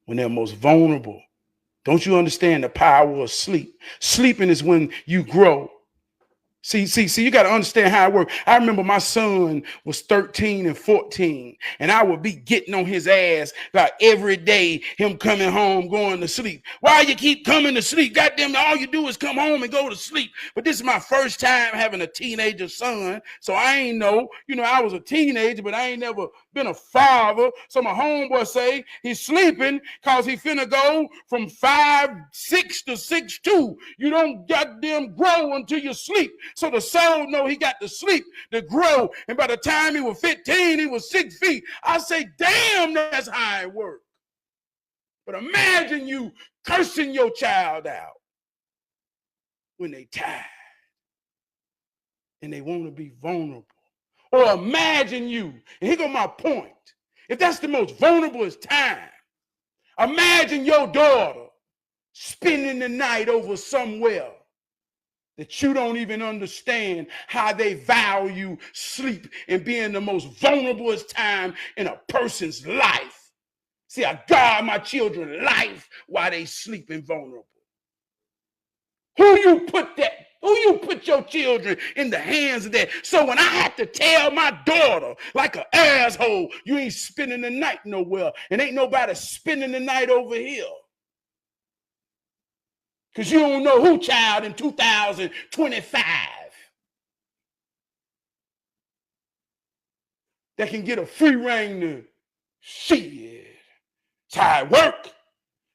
when they're most vulnerable. Don't you understand the power of sleep? Sleeping is when you grow. See, you got to understand how it works. I remember my son was 13 and 14, and I would be getting on his ass like every day, him coming home, going to sleep. Why you keep coming to sleep? Goddamn, all you do is come home and go to sleep. But this is my first time having a teenager son, so I ain't know. I was a teenager, but I ain't never been a father. So my homeboy say he's sleeping because he finna go from 5'6" to 6'2". You don't goddamn grow until you sleep. So the soul know he got to sleep to grow. And by the time he was 15, he was 6 feet. I say, damn, that's how it works. But imagine you cursing your child out when they tired and they want to be vulnerable. Or imagine you, and here go my point. If that's the most vulnerable time, imagine your daughter spending the night over somewhere that you don't even understand how they value sleep and being the most vulnerable time in a person's life. See, I guard my children's life while they sleeping vulnerable. Who you put your children in the hands of that? So when I had to tell my daughter like an asshole, you ain't spending the night nowhere, and ain't nobody spending the night over here. Because you don't know who child in 2025 that can get a free reign to shit. That's how it work.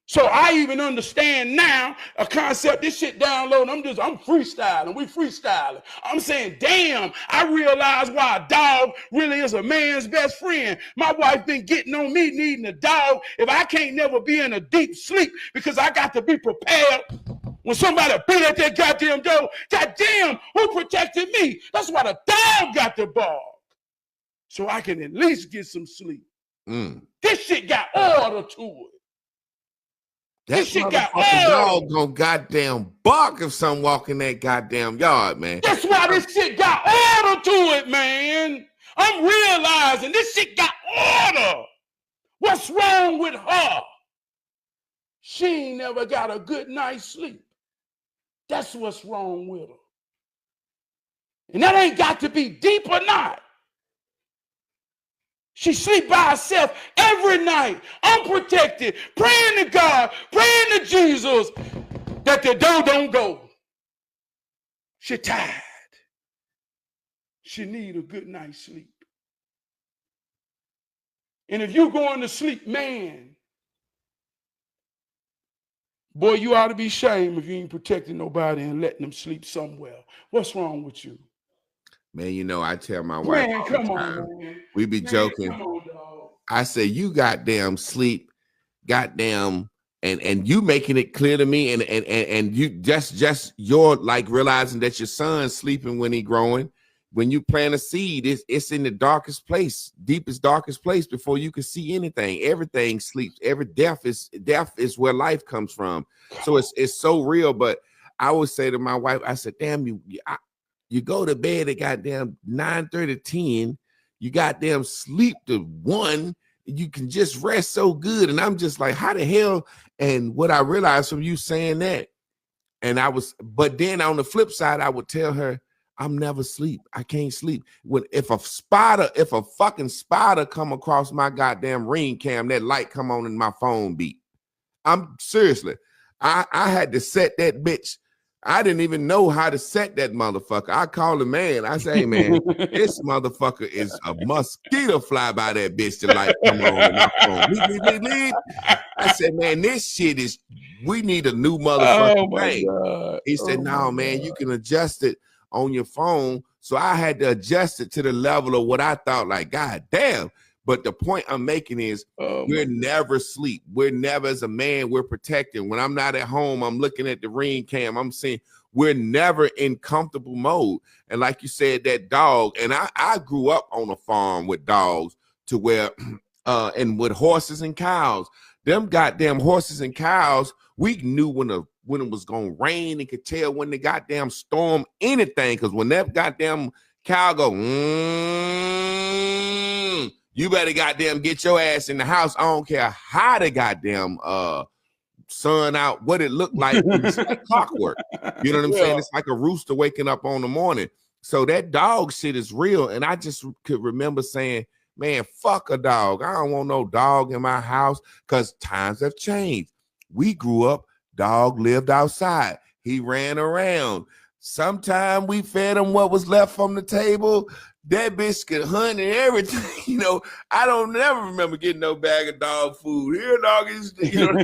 So I even understand now a concept, this shit downloading, I'm freestyling, we freestyling. I'm saying, damn, I realize why a dog really is a man's best friend. My wife been getting on me needing a dog if I can't never be in a deep sleep because I got to be prepared when somebody beat at that goddamn door. Goddamn, who protected me? That's why the dog got the bark. So I can at least get some sleep. This shit got order to it. That shit got dog gonna goddamn bark if some walk in that goddamn yard, man. That's why this shit got order to it, man. I'm realizing this shit got order. What's wrong with her? She ain't never got a good night's sleep. That's what's wrong with her. And that ain't got to be deep or not. She sleep by herself every night, unprotected, praying to God, praying to Jesus that the door don't go. She tired. She need a good night's sleep. And if you going to sleep, man, boy, you ought to be ashamed if you ain't protecting nobody and letting them sleep somewhere. What's wrong with you? Man, I tell my wife, man, come on, man. We be joking. Come on, dog. I say, you goddamn sleep, goddamn, and you making it clear to me, and you just you're like realizing that your son's sleeping when he growing. When you plant a seed, it's in the darkest place, deepest, darkest place before you can see anything. Everything sleeps. Every death is where life comes from. So it's so real. But I would say to my wife, I said, damn, you go to bed at goddamn 9:30, 10, you goddamn sleep to 1, you can just rest so good. And I'm just like, how the hell? And what I realized from you saying that, but then on the flip side, I would tell her, I'm never sleep. I can't sleep. If a fucking spider come across my goddamn ring cam, that light come on and my phone beat. I'm seriously, I had to set that bitch. I didn't even know how to set that motherfucker. I call the man. I say, hey, man, this motherfucker is a mosquito fly by that bitch. The light come on in my phone. Leave. I said, man, this shit is, we need a new motherfucking thing. God. He said, no, man, you can adjust it on your phone. So I had to adjust it to the level of what I thought, like, God damn. But the point I'm making is we're never asleep. We're never, as a man, we're protected. When I'm not at home, I'm looking at the ring cam. I'm saying we're never in comfortable mode. And like you said, that dog, and I grew up on a farm with dogs to where, and with horses and cows. Them goddamn horses and cows, we knew when it was going to rain and could tell when the goddamn storm anything. Because when that goddamn cow go, you better goddamn get your ass in the house. I don't care how the goddamn sun out, what it looked like. It's like clockwork. You know what I'm saying? Yeah. It's like a rooster waking up on the morning. So that dog shit is real. And I just could remember saying, man, fuck a dog. I don't want no dog in my house because times have changed. We grew up, dog lived outside. He ran around. Sometime we fed him what was left from the table. That bitch could hunt and everything. You know, I don't never remember getting no bag of dog food. Here, dog is, you know,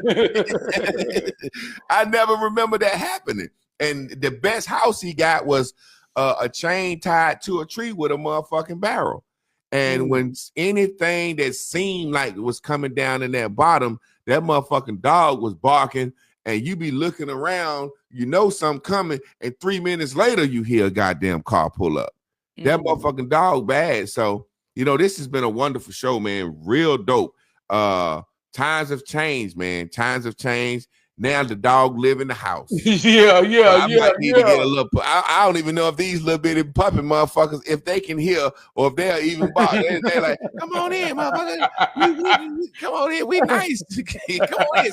I never remember that happening. And the best house he got was a chain tied to a tree with a motherfucking barrel. And when anything that seemed like it was coming down in that bottom, that motherfucking dog was barking, and you be looking around, you know something coming, and 3 minutes later you hear a goddamn car pull up. That motherfucking dog bad. So, you know, this has been a wonderful show, man. Real dope. Times have changed, man. Times have changed. Now the dog live in the house. Yeah. I might need to get a little. I don't even know if these little bitty puppy motherfuckers, if they can hear or if they'll even bark. They're like, "Come on in, motherfucker. Come on in. We nice. Come on in."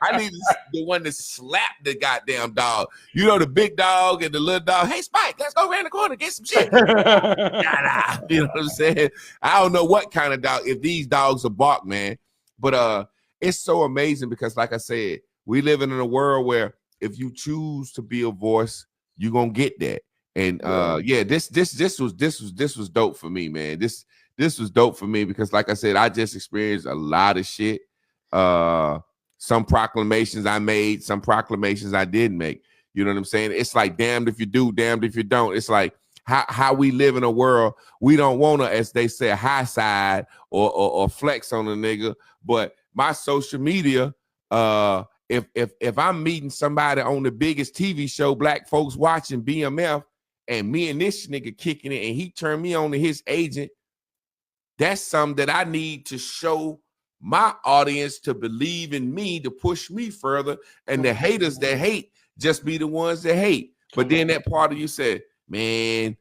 I need the one to slap the goddamn dog. You know, the big dog and the little dog. Hey, Spike, let's go around the corner and get some shit. You know what I'm saying? I don't know what kind of dog. If these dogs are bark, man, but it's so amazing because, like I said, we living in a world where if you choose to be a voice, you're gonna get that. And this was dope for me, man. This was dope for me because, like I said, I just experienced a lot of shit. Some proclamations I made, some proclamations I didn't make. You know what I'm saying? It's like damned if you do, damned if you don't. It's like how we live in a world. We don't want to, as they say, high side or flex on a nigga. But my social media, if I'm meeting somebody on the biggest TV show, black folks watching BMF, and me and this nigga kicking it, and he turned me on to his agent, that's something that I need to show my audience to believe in me, to push me further. And the haters that hate just be the ones that hate. But then that part of you said, man,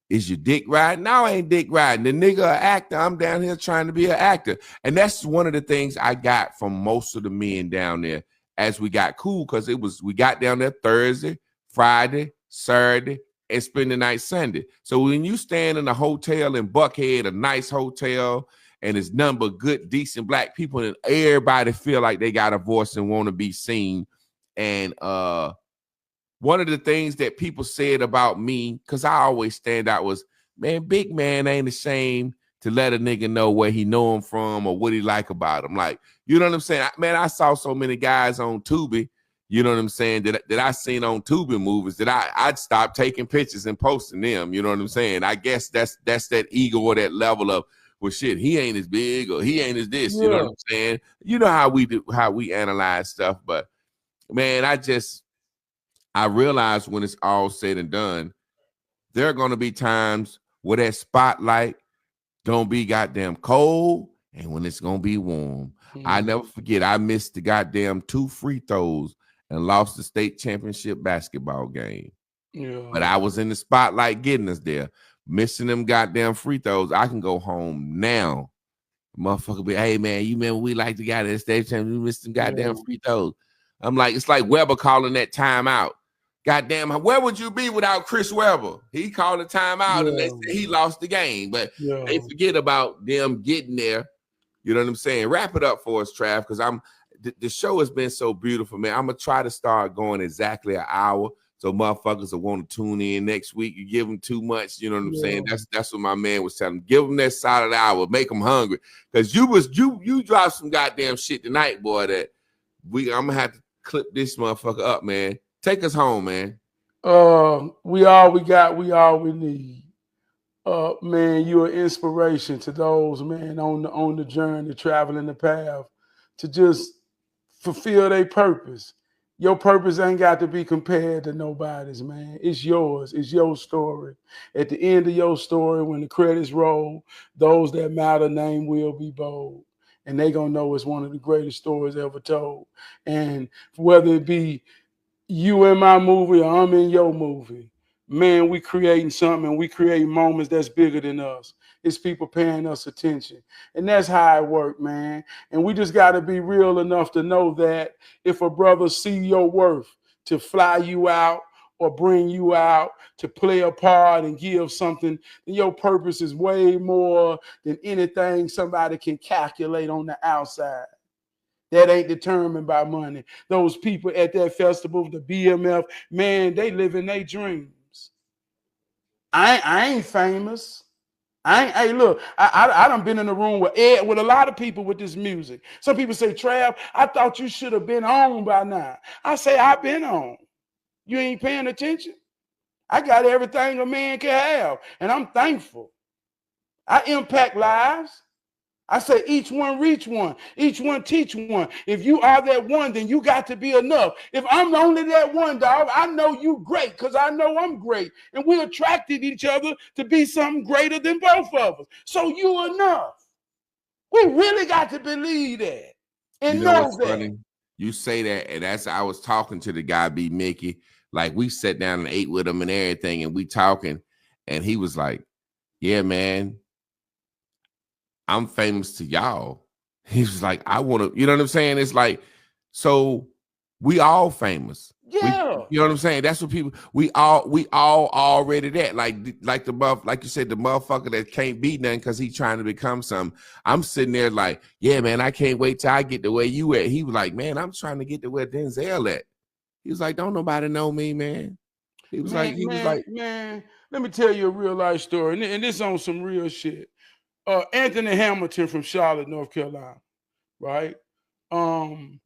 is your dick riding? No, I ain't dick riding. The nigga an actor. I'm down here trying to be an actor. And that's one of the things I got from most of the men down there as we got cool, because we got down there Thursday, Friday, Saturday, and spend the night Sunday. So when you stand in a hotel in Buckhead, a nice hotel, and it's nothing but good, decent black people, and everybody feel like they got a voice and want to be seen. And one of the things that people said about me, because I always stand out, was, man, big man ain't ashamed to let a nigga know where he know him from or what he like about him. Like, you know what I'm saying? Man, I saw so many guys on Tubi, you know what I'm saying, that I seen on Tubi movies that I'd stop taking pictures and posting them. You know what I'm saying? I guess that's that ego or that level of, well, shit, he ain't as big or he ain't as this. You know what I'm saying? You know how we analyze stuff. But man, I realize when it's all said and done, there are going to be times where that spotlight don't be goddamn cold and when it's going to be warm. I never forget, I missed the goddamn 2 free throws and lost the state championship basketball game. Yeah. But I was in the spotlight getting us there. Missing them goddamn free throws, I can go home now. Motherfucker be, hey, man, you remember we like the guy that state champion, we missed them goddamn free throws. I'm like, it's like Weber calling that timeout. Goddamn, where would you be without Chris Webber? He called a timeout and they said he lost the game. But they forget about them getting there. You know what I'm saying? Wrap it up for us, Trav, because the show has been so beautiful, man. I'm going to try to start going exactly an hour so motherfuckers will want to tune in next week. You give them too much, you know what I'm saying? That's what my man was telling them. Give them that solid hour, make them hungry. Because you dropped some goddamn shit tonight, boy, that I'm going to have to clip this motherfucker up, man. Take us home, man. We all we got, we all we need. Man, you're an inspiration to those, man, on the journey, traveling the path, to just fulfill their purpose. Your purpose ain't got to be compared to nobody's, man. It's yours. It's your story. At the end of your story, when the credits roll, those that matter name will be bold. And they gonna know it's one of the greatest stories ever told. And whether it be you in my movie or I'm in your movie, man, we creating something and we create moments that's bigger than us. It's people paying us attention. And that's how it works, man. And we just got to be real enough to know that if a brother see your worth to fly you out or bring you out to play a part and give something, then your purpose is way more than anything somebody can calculate on the outside. That ain't determined by money. Those people at that festival, the BMF, man, they living their dreams. I ain't famous. Hey, look, I done been in the room with a lot of people with this music. Some people say, Trav, I thought you should have been on by now. I say, I've been on. You ain't paying attention? I got everything a man can have, and I'm thankful. I impact lives. I say each one reach one, each one teach one. If you are that one, then you got to be enough. If I'm only that one, dog, I know you great because I know I'm great. And we attracted each other to be something greater than both of us. So you enough. We really got to believe that and you know know what's that. funny? You say that, and that's I was talking to the guy, B. Mickey. Like we sat down and ate with him and everything, and we talking, and he was like, "Yeah, man, I'm famous to y'all." He was like, "I want to," you know what I'm saying? It's like, so we all famous. Yeah. You know what I'm saying? That's what people. We all already that. Like like you said, the motherfucker that can't beat nothing because he's trying to become something. I'm sitting there like, yeah, man, I can't wait till I get to where you at. He was like, man, I'm trying to get to where Denzel at. He was like, don't nobody know me, man. He was like, man, let me tell you a real life story. And this on some real shit. Anthony Hamilton from Charlotte, North Carolina, right? I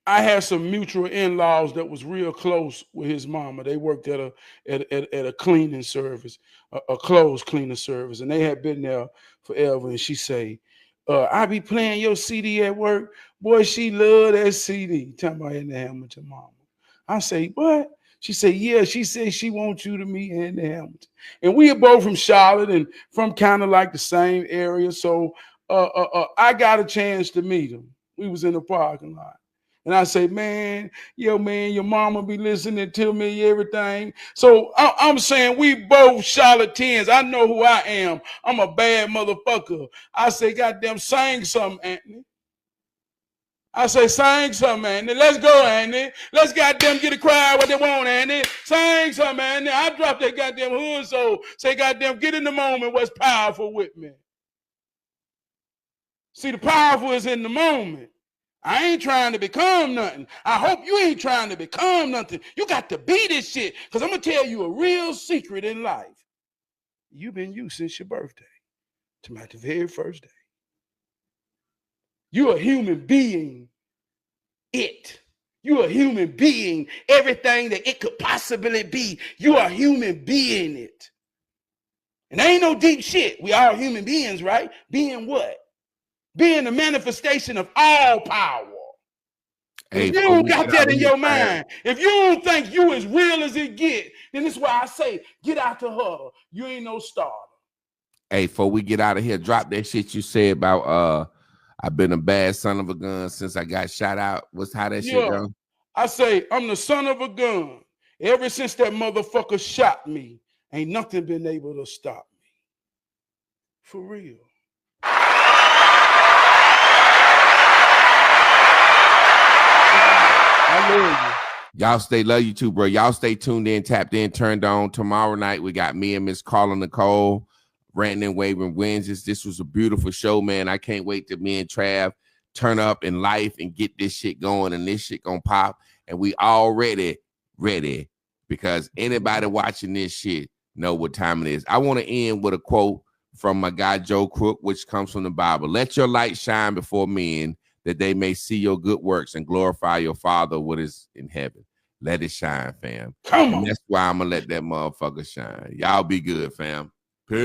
had some mutual in-laws that was real close with his mama. They worked at a cleaning service, a clothes cleaning service, and they had been there forever. And she say, I be playing your CD at work. Boy, she love that CD. Talking about Anthony Hamilton mama. I say, what? She said, yeah, she said she wants you to meet Anthony Hamilton. And we are both from Charlotte and from kind of like the same area. So I got a chance to meet him. We was in the parking lot. And I say, man, yo, man, your mama be listening to me, everything. So I'm saying we both charlatans. I know who I am. I'm a bad motherfucker. I say, goddamn, sing something, Anthony. I say, sing something, Anthony. Let's go, Anthony. Let's goddamn get a crowd what they want, Anthony. Sing something, Anthony. I dropped that goddamn hood soul. Say, goddamn, get in the moment. What's powerful with me? See, the powerful is in the moment. I ain't trying to become nothing. I hope you ain't trying to become nothing. You got to be this shit. Because I'm going to tell you a real secret in life. You've been you since your birthday to my very first day. You're a human being. You're a human being. Everything that it could possibly be. You are a human being it. And there ain't no deep shit. We all human beings, right? Being what? Being the manifestation of all power. Hey, if you don't got that in your mind, if you don't think you as real as it get, then that's why I say, get out the huddle. You ain't no starter. Hey, before we get out of here, drop that shit you said about I've been a bad son of a gun since I got shot out. What's how that shit go? I say, I'm the son of a gun. Ever since that motherfucker shot me, ain't nothing been able to stop me. For real. I love you. Y'all love you too, bro. Y'all stay tuned in, tapped in, turned on. Tomorrow night, we got me and Miss Carla Nicole, ranting and waving Wednesdays. This was a beautiful show, man. I can't wait till me and Trav turn up in life and get this shit going, and this shit gonna pop. And we already ready because anybody watching this shit know what time it is. I want to end with a quote from my guy Joe Crook, which comes from the Bible. Let your light shine before men, that they may see your good works and glorify your Father what is in heaven. Let it shine, fam. Come on. And that's why I'm going to let that motherfucker shine. Y'all be good, fam. Peace.